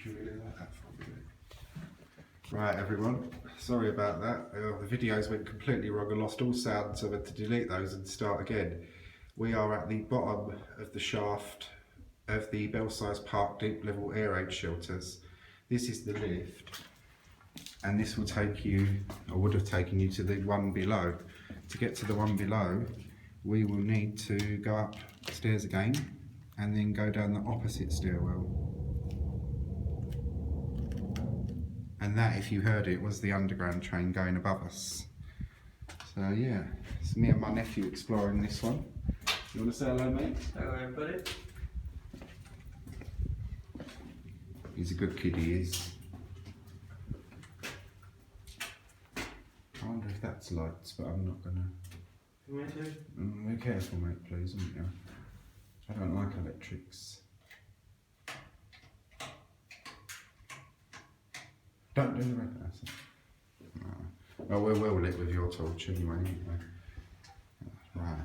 Do you really like that for me? Right, everyone. Sorry about that. The videos went completely wrong. I lost all sound, so I had to delete those and start again. We are at the bottom of the shaft of the Belsize Park deep level air raid shelters. This is the lift, and this will take you, or would have taken you, to the one below. To get to the one below, we will need to go upstairs again and then go down the opposite stairwell. And that, if you heard it, was the underground train going above us. So yeah, it's me and my nephew exploring this one. You want to say hello, mate? Hello, everybody. He's a good kid, he is. I wonder if that's lights, but I'm not gonna. You want to? Be careful, mate, please, wouldn't you? I don't like electrics. Don't do the red. That's it. No. Well, we're well lit with your torch anyway, aren't we? Right.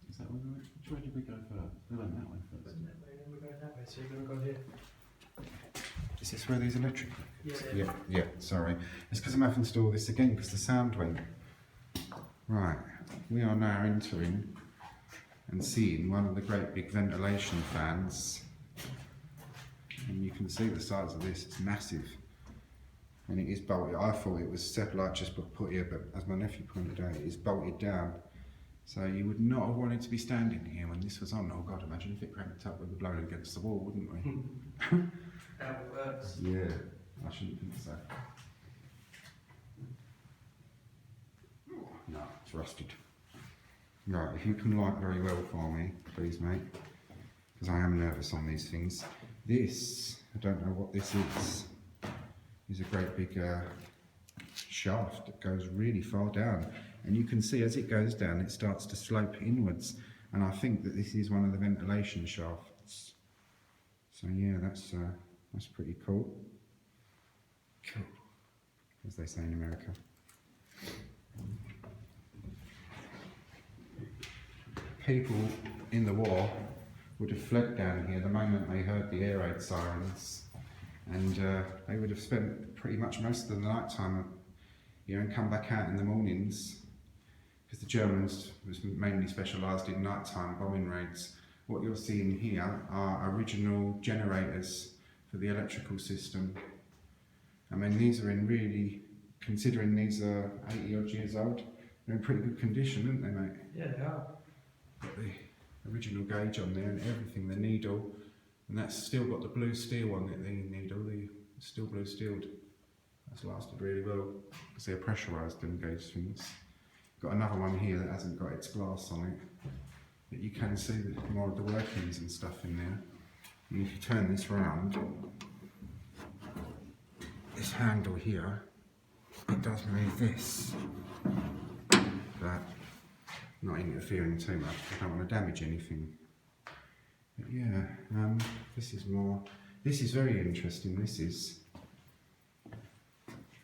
Is that one? Which way did we go first? We went that way first. We're going that way, so you're going to go here. Is this where these electric? Yeah. Yeah, sorry. It's because I'm having to do all this again because the sound went. Right. We are now entering and seeing one of the great big ventilation fans. And you can see the size of this, it's massive. And it is bolted. I thought it was Seppelite just put here, but as my nephew pointed out, it is bolted down. So you would not have wanted to be standing here when this was on. Oh God, imagine if it cranked up, we'd be blown against the wall, wouldn't we? How it works. Yeah, I shouldn't think so. No, it's rusted. Right, if you can light very well for me, please, mate, because I am nervous on these things. This, I don't know what this is a great big shaft that goes really far down. And you can see as it goes down, it starts to slope inwards. And I think that this is one of the ventilation shafts. So yeah, that's pretty cool. Cool, as they say in America. People in the war would have fled down here the moment they heard the air raid sirens, and they would have spent pretty much most of the night time here and come back out in the mornings, because the Germans was mainly specialised in nighttime bombing raids. What you're seeing here are original generators for the electrical system. I mean, these are in really, considering these are 80 odd years old, they're in pretty good condition, aren't they, mate? Yeah, they are. Got the original gauge on there and everything, the needle, and that's still got the blue steel on it, the needle, the still blue steeled. That's lasted really well, because they're pressurised, them gauge things. Got another one here that hasn't got its glass on it, but you can see more of the workings and stuff in there. And if you turn this round, this handle here, it does move this, but not interfering too much. I don't want to damage anything. But yeah, this is very interesting. This is,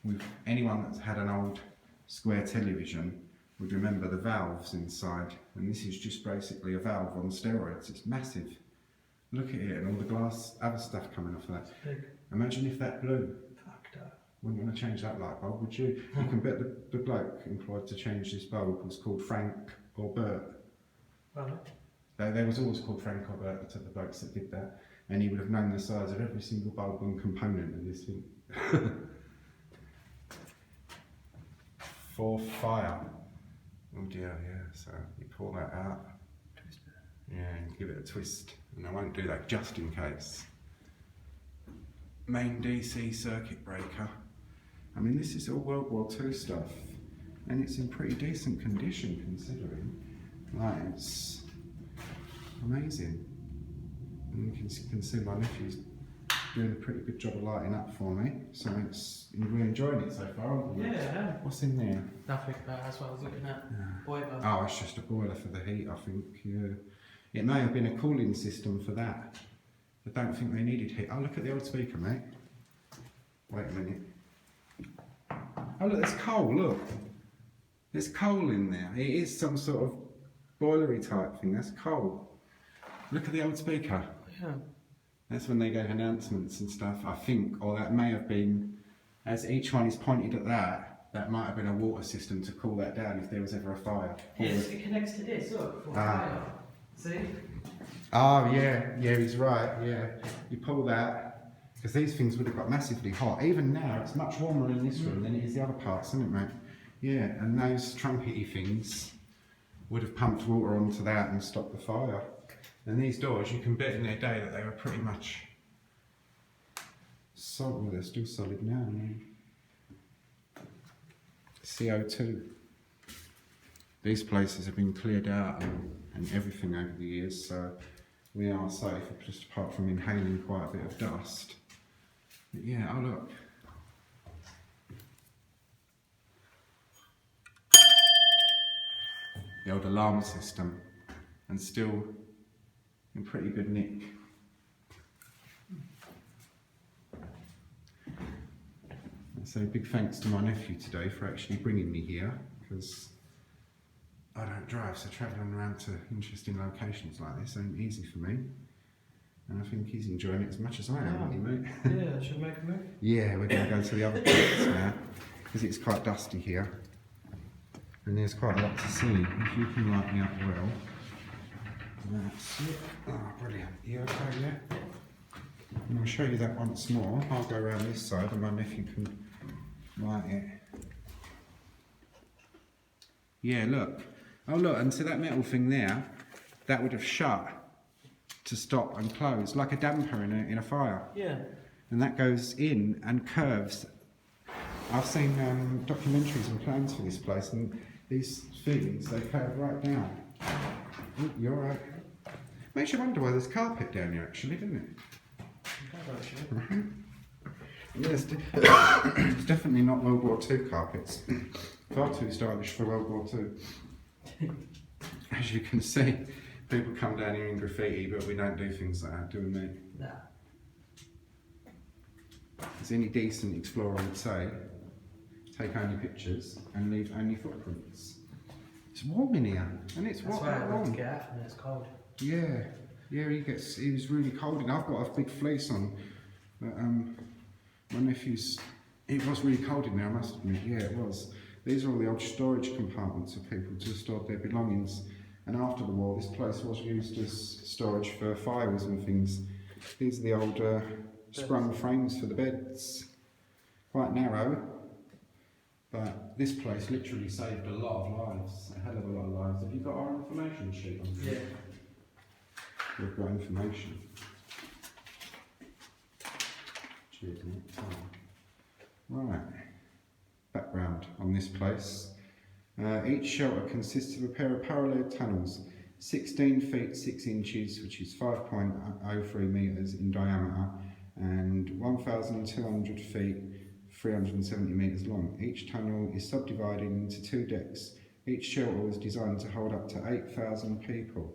with anyone that's had an old square television would remember the valves inside, and this is just basically a valve on steroids. It's massive. Look at it, and all the glass, other stuff coming off of that. Big. Imagine if that blew. Fucked up. Wouldn't want to change that light bulb, would you? You can bet the bloke employed to change this bulb was called Frank or Bert. Right. There was always called Frank or Bert, the blokes that did that, and he would have known the size of every single bulb and component of this thing. For fire. Oh dear, yeah, so you pull that out. Twist it. Yeah, and give it a twist. And I won't do that just in case. Main DC circuit breaker. I mean, this is all World War II stuff, and it's in pretty decent condition considering. Like, it's amazing. And you can see my nephew's doing a pretty good job of lighting up for me, so we're enjoying it so far, aren't we? Yeah. What's in there? Nothing, but that's what I was looking at. Boiler. Oh, it's just a boiler for the heat, I think. Yeah. It may have been a cooling system for that. I don't think they needed heat. Oh, look at the old speaker, mate. Wait a minute. Oh, look, there's coal, look. There's coal in there. It is some sort of boilery type thing. That's coal. Look at the old speaker. Yeah. That's when they gave announcements and stuff, I think, or that may have been, as each one is pointed at that might have been a water system to cool that down if there was ever a fire. Yes, it connects to this, look, for Ah. fire. See? Oh yeah, he's right, yeah. You pull that, because these things would have got massively hot. Even now, it's much warmer in this room than it is the other parts, isn't it, mate? Yeah, and those trumpety things would have pumped water onto that and stopped the fire. And these doors, you can bet in their day that they were pretty much solid. Well, they're still solid now, man. CO2. These places have been cleared out and everything over the years, so we are safe, just apart from inhaling quite a bit of dust. But yeah, oh look. The old alarm system, and still in pretty good nick. So big thanks to my nephew today for actually bringing me here, because I don't drive, so travelling around to interesting locations like this ain't easy for me. And I think he's enjoying it as much as I am, aren't you, mate? Yeah, should we make a move? Yeah, we're going to go to the other parts now, because it's quite dusty here. And there's quite a lot to see. If you can light me up well. That's it. Oh, brilliant. You okay, yeah? And I'll show you that once more. I'll go around this side and my nephew can light it. Yeah, look. Oh, look, and so that metal thing there, that would have shut to stop and close, like a damper in a fire. Yeah. And that goes in and curves. I've seen documentaries and plans for this place, and these things, they curve right down. Ooh, you're right. Makes you wonder why there's carpet down here, actually, doesn't it? Right. Yes, it's definitely not World War II carpets. Far too stylish for World War II. As you can see, people come down here in graffiti, but we don't do things like that, do we, mate? Nah. As any decent explorer would say, take only pictures and leave only footprints. It's warm in here, and it's That's why I want to get out and it's cold. Yeah, he was really cold, and I've got a big fleece on. But my nephew's, it was really cold in there, I must admit. Yeah, it was. These are all the old storage compartments of people to store their belongings. And after the war, this place was used as storage for firewood and things. These are the old sprung frames for the beds. Quite narrow, but this place literally saved a lot of lives, a hell of a lot of lives. Have you got our information sheet on here? Yeah. We've got information. Cheers, mate. Right. Background on this place. Each shelter consists of a pair of parallel tunnels, 16 feet 6 inches, which is 5.03 metres in diameter, and 1,200 feet 370 metres long. Each tunnel is subdivided into 2 decks. Each shelter was designed to hold up to 8,000 people.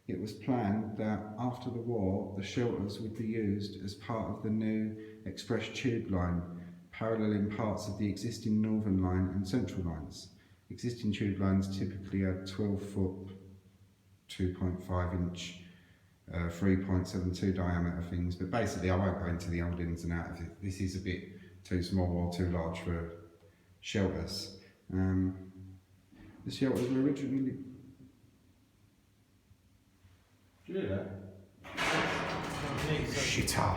It was planned that after the war, the shelters would be used as part of the new express tube line, paralleling parts of the existing Northern Line and Central lines. Existing tube lines typically had 12-foot, 2.5 inch, 3.72 diameter things, but basically I won't go into the old ins and outs of it. This is a bit too small or too large for shelters. The shelters were originally... Did you hear that? Shitter!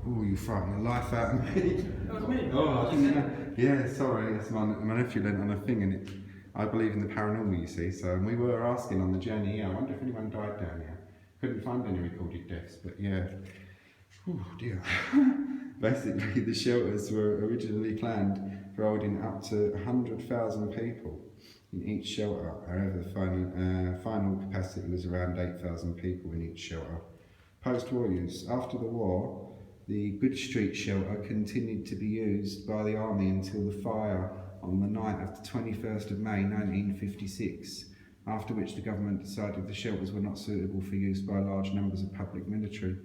Oh, you frightened the life out of me. That was me. Oh, I didn't know. Yeah, sorry, that's my nephew lent on a thing, and I believe in the paranormal, you see, so we were asking on the journey here, I wonder if anyone died down here. Couldn't find any recorded deaths, but yeah. Oh dear. Basically, the shelters were originally planned for holding up to 100,000 people in each shelter. However, the final capacity was around 8,000 people in each shelter. Post-war use. After the war, the Good Street shelter continued to be used by the army until the fire on the night of the 21st of May 1956, after which the government decided the shelters were not suitable for use by large numbers of public military.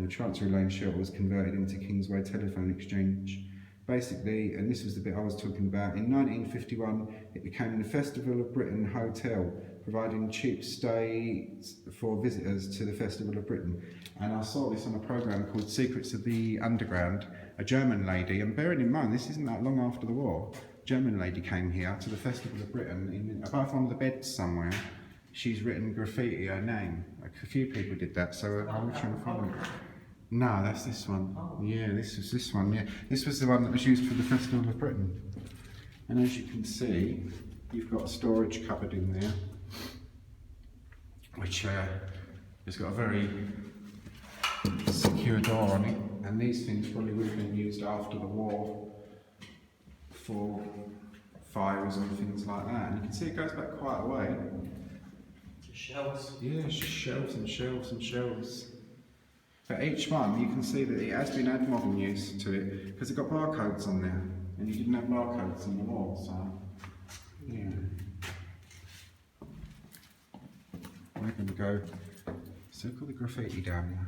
Chancery Lane shelter was converted into Kingsway Telephone Exchange. Basically, and this was the bit I was talking about, in 1951 it became the Festival of Britain Hotel, providing cheap stays for visitors to the Festival of Britain. And I saw this on a programme called Secrets of the Underground. A German lady, and bearing in mind this isn't that long after the war, a German lady came here to the Festival of Britain, above one of the beds somewhere, she's written graffiti her name. A few people did that, so I was trying to find it. No, that's this one. Yeah, this was this one, yeah. This was the one that was used for the Festival of Britain. And as you can see, you've got a storage cupboard in there, which has got a very secure door on it. And these things probably would have been used after the war for fires and things like that. And you can see it goes back quite a way. Just shelves. Yeah, it's just shelves and shelves and shelves. But each one, you can see that it has been had modern use to it, because it got barcodes on there, and you didn't have barcodes in the war, so yeah. We're going to go circle the graffiti down now.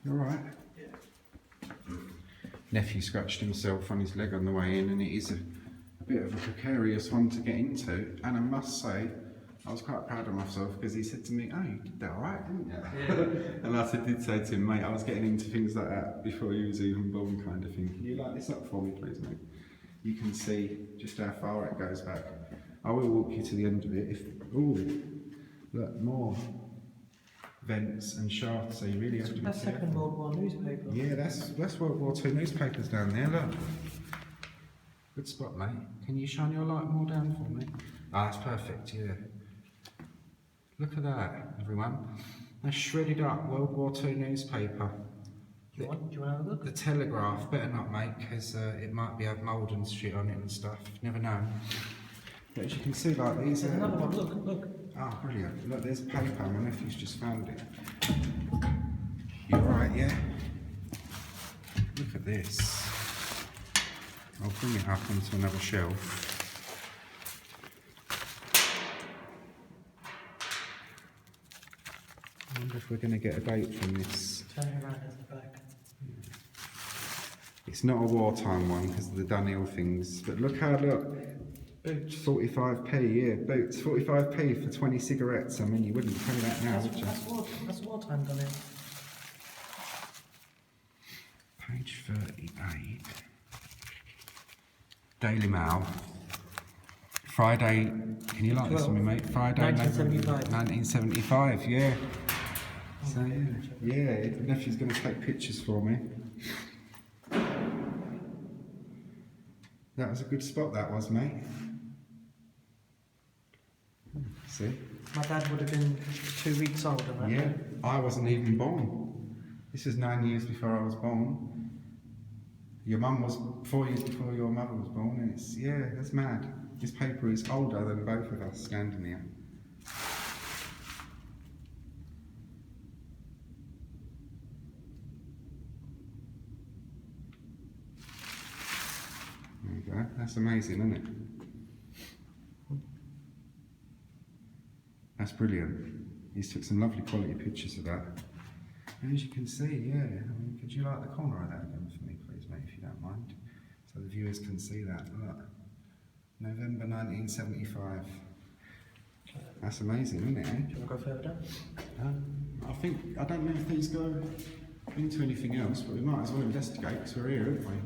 You alright? Yeah. Nephew scratched himself on his leg on the way in, and it is a bit of a precarious one to get into. And I must say, I was quite proud of myself because he said to me, "Oh, you did that alright, didn't you?" Yeah. And I did say to him, "Mate, I was getting into things like that before you was even born," kind of thing. Can you light this up for me, please, mate? You can see just how far it goes back. I will walk you to the end of it. Ooh, look, more vents and shafts, so you really have to be That's careful. Second World War newspaper. Yeah, that's World War II newspapers down there, look. Good spot, mate. Can you shine your light more down for me? Ah, that's perfect, yeah. Look at that, everyone. That's shredded up World War II newspaper. Do you want to have a look? The Telegraph, better not, mate, because it might be have mould and shit on it and stuff. Never know. But as you can see, like these There's another one, look. Ah, brilliant. Look, there's paper. My nephew's just found it. You alright, yeah? Look at this. I'll bring it up onto another shelf. I wonder if we're going to get a date from this. Turn it around at the back. It's not a wartime one because of the Dunhill things, but look how, look. Boots 45p, yeah, boots 45p for 20 cigarettes. I mean, you wouldn't pay that now, would you? That's wartime done it. Page 38. Daily Mail. Friday, can you like this for me, mate? Friday, 1975. 1975, yeah. So, yeah, the nephew's going to take pictures for me. That was a good spot, that was, mate. See? My dad would have been 2 weeks old on that. Yeah, I wasn't even born. This is 9 years before I was born. Your mum was 4 years before your mother was born, and it's, yeah, that's mad. This paper is older than both of us standing here. There you go, that's amazing, isn't it? That's brilliant. He's took some lovely quality pictures of that. And as you can see, yeah, I mean, could you light the corner of that again for me, please, mate, if you don't mind? So the viewers can see that. Look. November 1975. That's amazing, isn't it, eh? Do you want to go further down? I don't know if these go into anything else, but we might as well investigate because we're here, aren't we?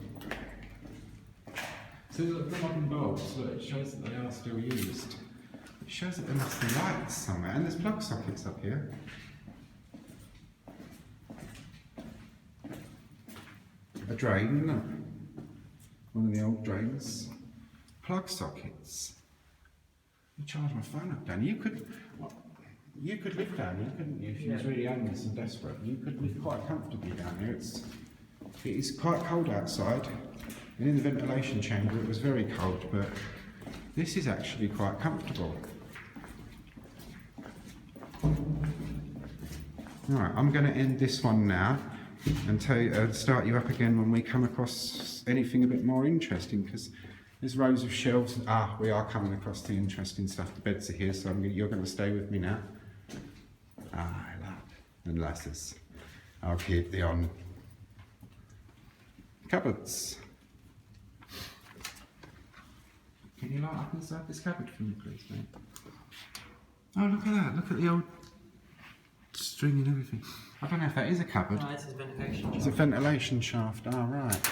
So look, the modern bulbs, look, it shows that they are still used. It shows that there must be lights somewhere, and there's plug sockets up here. A drain, isn't it? One of the old drains. Plug sockets. You charge my phone up down. You could live down here, couldn't you? If you was really homeless and desperate, you could live quite comfortably down here. It is quite cold outside, and in the ventilation chamber it was very cold, but this is actually quite comfortable. Alright, I'm going to end this one now and start you up again when we come across anything a bit more interesting, because there's rows of shelves. We are coming across the interesting stuff. The beds are here, so you're going to stay with me now. And lasses. I'll keep the on cupboards. Can you light up inside this cupboard for me, please, mate? Oh, look at that. Look at the old string and everything. I don't know if that is a cupboard. No, this is ventilation. It's a ventilation shaft. Oh, right.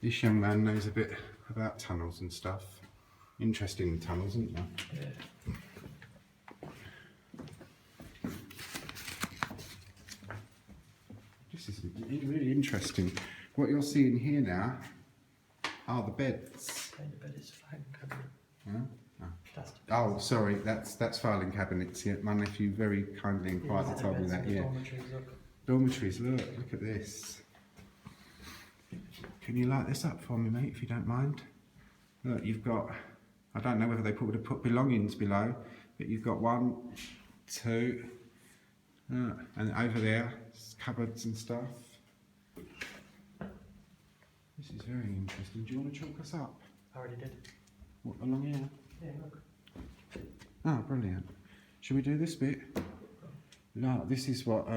This young man knows a bit about tunnels and stuff. Interesting tunnels, isn't there? Yeah. This is really interesting. What you're seeing here now are the beds. Okay, the bed is fine. Huh? That's Oh, sorry, that's filing cabinets. Yeah, my nephew very kindly and quietly the told me beds that. and the Yeah, dormitories, look. dormitories. Look at this. Can you light this up for me, mate, if you don't mind? Look, you've got. I don't know whether they would have put belongings below, but you've got 1, 2, and over there, cupboards and stuff. This is very interesting. Do you want to chalk us up? I already did. What, along here? Yeah, look. Oh, brilliant. Should we do this bit? No, this is what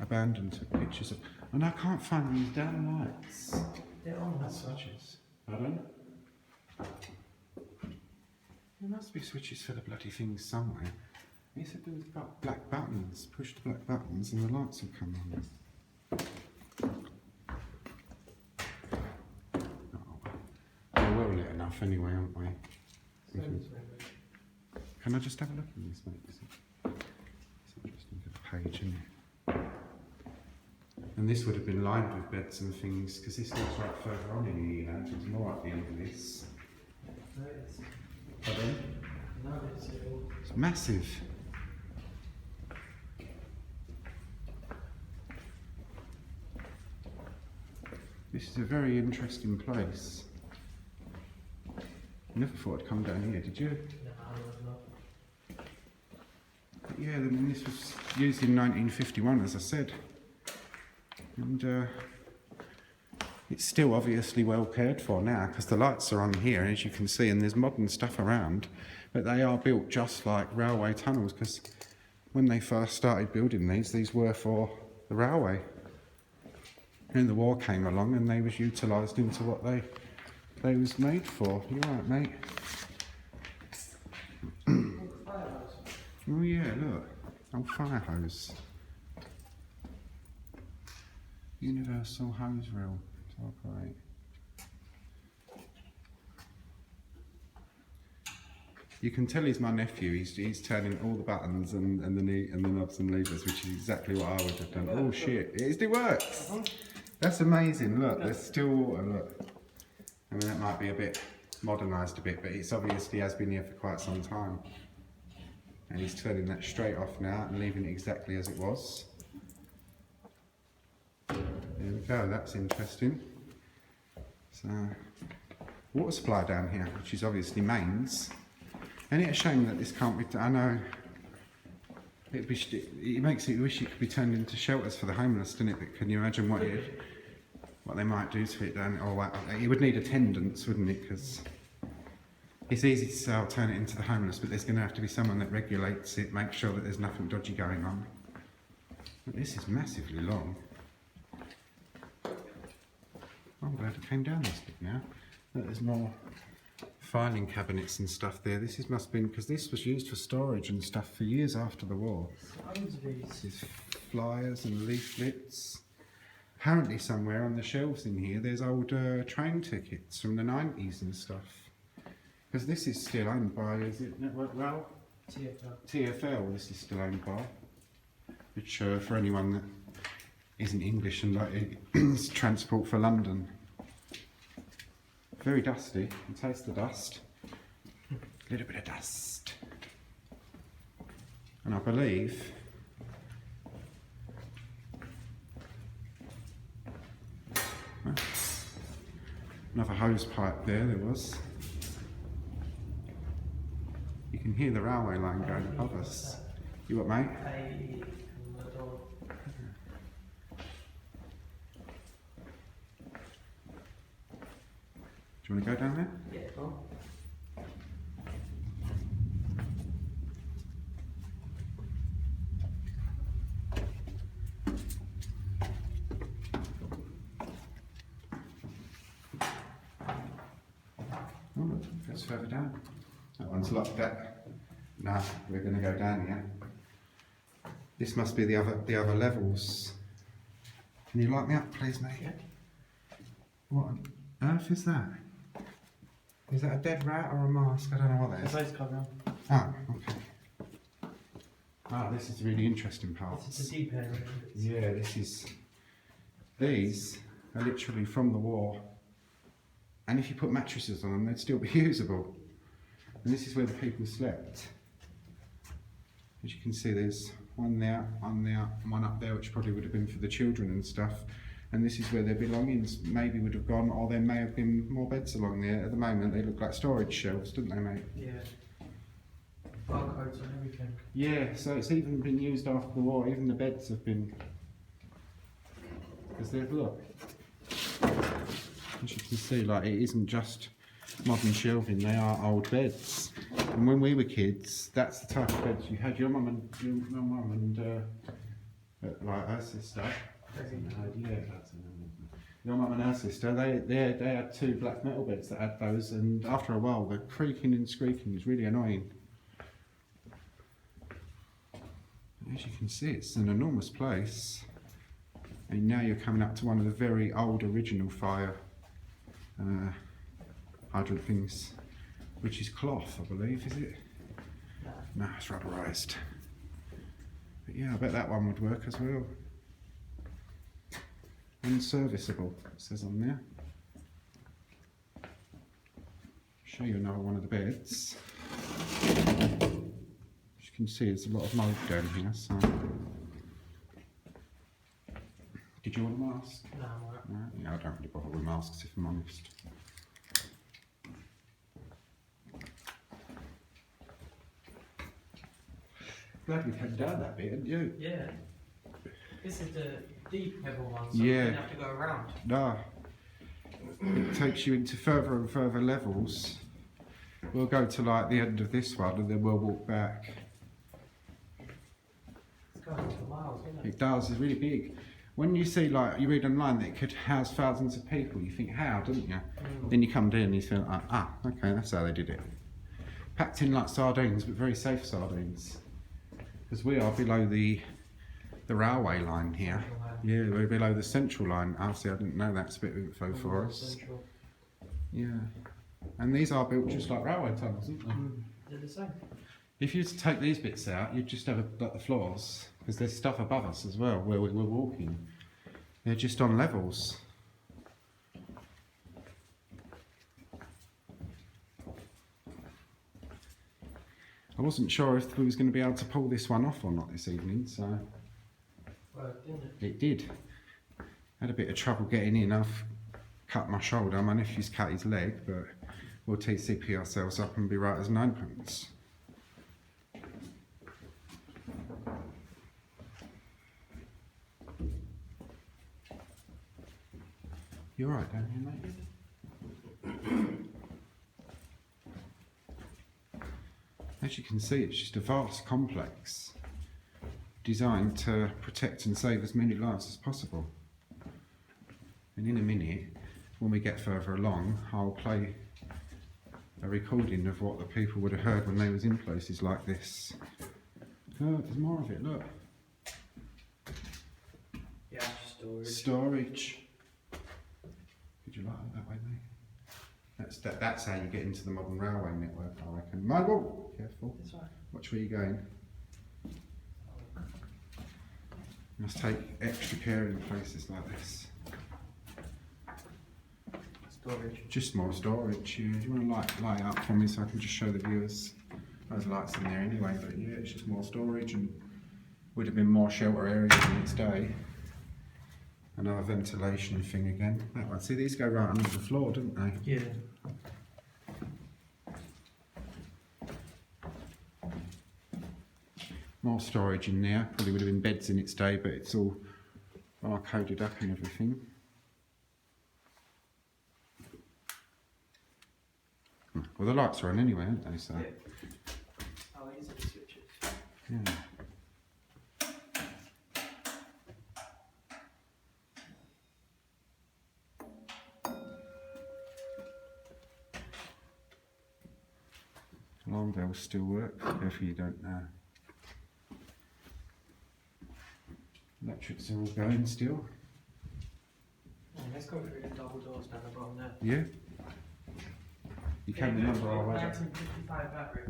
Abandon took pictures of. And I can't find these damn lights. They're on that side. Switches. Pardon? There must be switches for the bloody things somewhere. He said there was black buttons. Push the black buttons and the lights will come on. Oh, we're well lit enough anyway, aren't we? Can I just have a look at this, mate? It's interesting to the page, isn't it? And this would have been lined with beds and things, because this looks right further on in here, you know, there's more at the end of this. No, it's, Pardon? no, It's massive. This is a very interesting place. Never thought I'd come down here, did you? no, not. But yeah, I mean, this was used in 1951, as I said. And it's still obviously well cared for now, because the lights are on here, as you can see, and there's modern stuff around. But they are built just like railway tunnels, because when they first started building these were for the railway. And the war came along and they was utilised into what they was made for. You're right, mate. Oh yeah, look. Old fire hose. Universal hose reel to operate. You can tell he's my nephew. He's turning all the buttons and the knobs and levers, which is exactly what I would have done. Oh shit! It works. That's amazing. Look, there's still water. Look. I mean, that might be a bit modernised a bit, but it's obviously has been here for quite some time. And he's turning that straight off now and leaving it exactly as it was. There we go. That's interesting. So, water supply down here, which is obviously mains. And it's a shame that this can't be. I know. It makes you wish it could be turned into shelters for the homeless, doesn't it? But can you imagine what they might do to it then? Or it would need attendance, wouldn't it? Because it's easy to say, I'll turn it into the homeless, but there's going to have to be someone that regulates it, make sure that there's nothing dodgy going on. But this is massively long. Oh, I'm glad it came down this bit now. Look, there's more filing cabinets and stuff there. This must have been, because this was used for storage and stuff for years after the war. Loads of these. This is flyers and leaflets. Apparently somewhere on the shelves in here there's old train tickets from the 90s and stuff. Because this is still owned by, is it Network Rail? TfL, this is still owned by. Which for anyone that isn't English and like it's transport for London. Very dusty, you can taste the dust. A little bit of dust. And I believe another hose pipe there was. You can hear the railway line going above us. You what, mate? Do you want to go down there? Yeah, well. it's further down. That one's locked up. Nah, we're going to go down here. This must be the other levels. Can you light me up, please, mate? Yeah. What on earth is that? Is that a dead rat or a mask? I don't know what that The is. face cover. Oh, okay. Ah, this is the really interesting part. This is the deep area. Yeah, these are literally from the war. And if you put mattresses on them, they'd still be usable. And this is where the people slept. As you can see, there's one there, and one up there, which probably would have been for the children and stuff. And this is where their belongings maybe would have gone, or there may have been more beds along there. At the moment, they look like storage shelves, don't they, mate? Yeah. Barcodes and everything. Yeah, so it's even been used after the war. Even the beds have been. Because look. As you can see, like, it isn't just modern shelving, they are old beds. And when we were kids, that's the type of beds you had. Your mum and like her sister. Your mum and her sister, they had two black metal beds that had those, and after a while, the creaking and squeaking was really annoying. As you can see, it's an enormous place. And now you're coming up to one of the very old original fire hydrant things, which is cloth, I believe, is it? No, it's rubberised. But yeah, I bet that one would work as well. Unserviceable, it says on there. Show you another one of the beds. As you can see, there's a lot of mould down here, so. Did you want a mask? No, I'm alright. No? Yeah, I don't really bother with masks if I'm honest. Glad we came down that bit, didn't you? Yeah. This is the deep level one, so Yeah. you don't have to go around. No. It takes you into further and further levels. We'll go to like the end of this one and then we'll walk back. It's going on for miles, isn't it? It does, it's really big. When you see, like, you read online that it could house thousands of people, you think, how, don't you? Then you come down and you think, okay, that's how they did it. Packed in like sardines, but very safe sardines. Because we are below the railway line here. Yeah, we're below the central line. Actually, I didn't know that's a bit of info for us. Central. Yeah. And these are built just like railway tunnels, aren't they? They're the same. If you were to take these bits out, you'd just have like the floors, because there's stuff above us as well where we're walking. They're just on levels. I wasn't sure if we was going to be able to pull this one off or not this evening, so Well, didn't it? it did. Had a bit of trouble getting in. I've cut my shoulder. My nephew's cut his leg, but we'll TCP ourselves up and be right as ninepence. You're right down here, mate. As you can see, it's just a vast complex designed to protect and save as many lives as possible. And in a minute, when we get further along, I'll play a recording of what the people would have heard when they was in places like this. Oh, there's more of it, look. Yeah, storage. Storage. Could you light it that way, mate? That's how you get into the modern railway network, I reckon. Michael, careful. This way. Watch where you're going. You must take extra care in places like this. Storage. Just more storage. Yeah. Do you want to light it up for me so I can just show the viewers? There's lights in there anyway, but yeah, it's just more storage and would have been more shelter areas in its day. Another ventilation thing again. That one. See, these go right under the floor, don't they? Yeah. More storage in there. Probably would have been beds in its day, but it's all coded up and everything. Well, the lights are on anyway, aren't they? So, Yeah. Oh, easy to switch it. yeah. alarm bells still work, if you don't know. Electrics are all going still. Yeah, let's go through the double doors down the bottom there. Yeah. You can remember our weather. 1955 battery.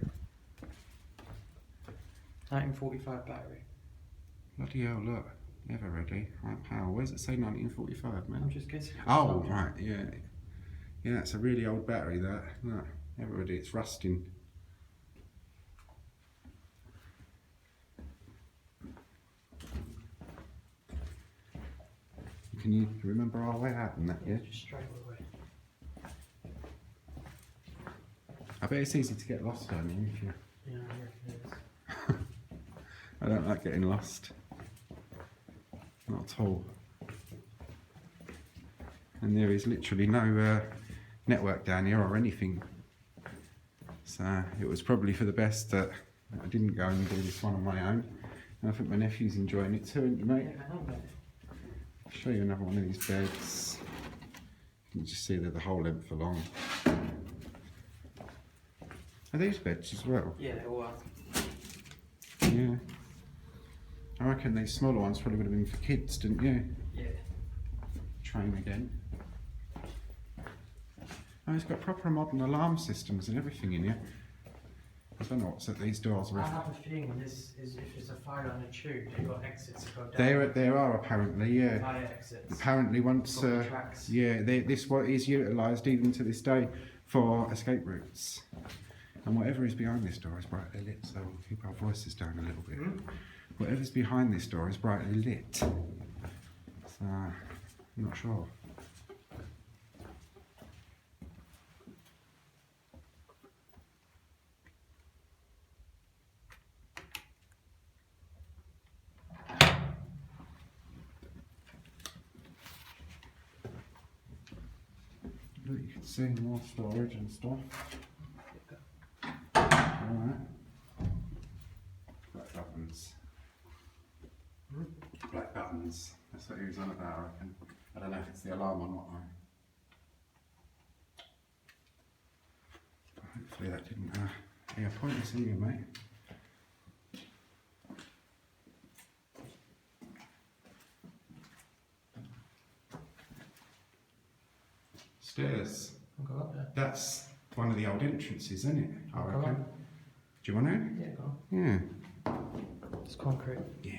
1945 battery. Bloody hell, look. Never ready. Right, power. Where's it say 1945, man? I'm just guessing. Oh, right, yeah. Yeah, it's a really old battery, that. Look, never ready. It's rusting. Can you remember our way out and that, yeah? Just straight away. I bet it's easy to get lost down here if you... Yeah, I reckon it is. I don't like getting lost. Not at all. And there is literally no network down here or anything. So it was probably for the best that I didn't go and do this one on my own. And I think my nephew's enjoying it too, isn't you, mate? Yeah, I know, mate. I'll show you another one of these beds. You can just see they're the whole length along. Are these beds as well? Yeah, they all are. Yeah. I reckon these smaller ones probably would have been for kids, didn't you? Yeah. Train again. Oh, it's got proper modern alarm systems and everything in here. I don't know what's at these doors. I have a feeling this is if it's a fire on a tube, they've got exits that go down. There are apparently, yeah. Fire exits. Apparently once, From the tracks. yeah, this what is utilised even to this day for escape routes. And whatever is behind this door is brightly lit, so we'll keep our voices down a little bit. Whatever's behind this door is brightly lit. So, I'm not sure. Look, you can see more storage and stuff. Alright. Black buttons. Black buttons. That's what he was on about, I reckon. I don't know if it's the alarm or not though. Hopefully that didn't, yeah, pointless in you, mate. Stairs. I'll go up there. That's one of the old entrances, isn't it? I I'll go reckon. up. Do you want to? Yeah, go on. Yeah. It's concrete. Yeah.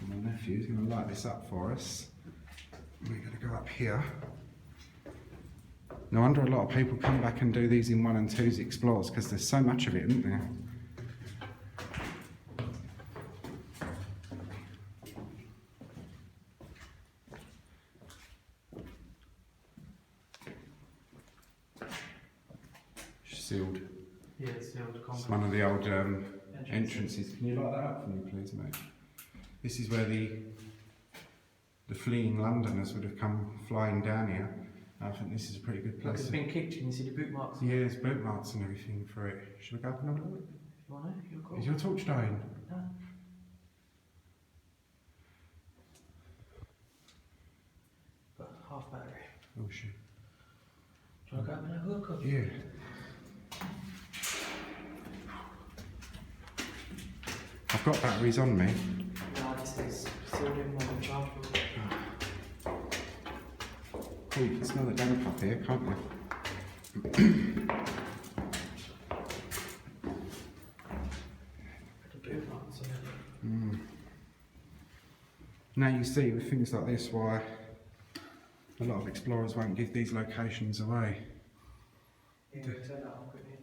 My nephew's going to light this up for us. We're going to go up here. No wonder a lot of people come back and do these in 1 and 2's explores because there's so much of it, isn't there? Sealed. Yeah, it's sealed It's concrete. one of the old entrances. Can you light that up for me, please, mate? This is where the fleeing Londoners would have come flying down here. I think this is a pretty good Look, place. it's been kicked. You can see the boot marks. Yeah, there's boot marks and everything for it. Should we go up and have a look? If you want to, you're cool. Is your torch dying? No. Got half battery. Oh shit. Do you want to go up and have a look? Or? Yeah. I've got batteries on me. No, this is sealed in one and chargeable. Oh, you can smell the damp up here, can't you? The boot marks on it. Mm. Now you see with things like this why a lot of explorers won't give these locations away. Yeah, turn that on quickly.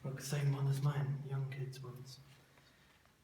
Look, the same one as mine, young kids ones.